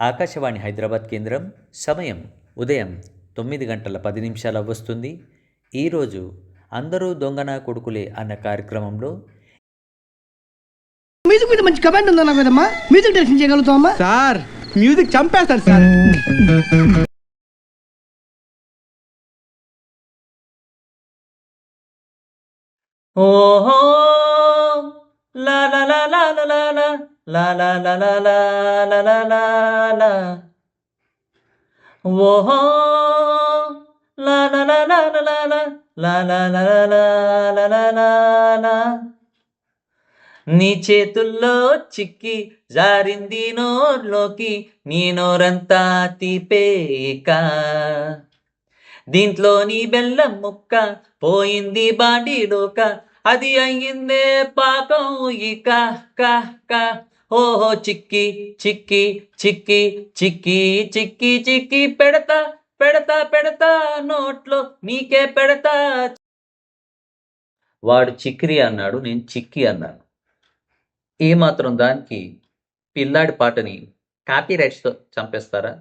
ఆకాశవాణి హైదరాబాద్ కేంద్రం. సమయం ఉదయం 9:10 అవ్వస్తుంది. ఈరోజు అందరూ దొంగన కొడుకులే అన్న కార్యక్రమంలో మ్యూజిక్ మీద మంచి కమాండ్ ఉందన్నా కదమ్మా, మ్యూజిక్ డైరెక్షన్ చేయగలుగుతామా సార్? మ్యూజిక్ చంపేస్తాడు సార్. ఓహో లా లా లా లా లా లా లా లా లా లా లా లా లా లా లా. ఓహో లా లా లా లా లా లా లా లా లా లా లా లా లా లా. నీ చేతుల్లో చిక్కి జారింది నోర్లోకి, నీ నోరంతా తీపేక, దీంట్లో నీ బెల్లం ముక్క పోయింది బాడీలోక, అది అయ్యిందే పాకం ఇక క క. ఓహో చిక్కి చిక్కి చిక్కి చిక్కి చిక్కి చిక్కి పెడతా పెడతా పెడతా నోట్లో నీకే పెడతా. వాడు చిక్కిరి అన్నాడు, నేను చిక్కి అన్నాను. ఏమాత్రం దానికి పిల్లాడి పాటని కాపీ రైట్స్తో చంపేస్తారా?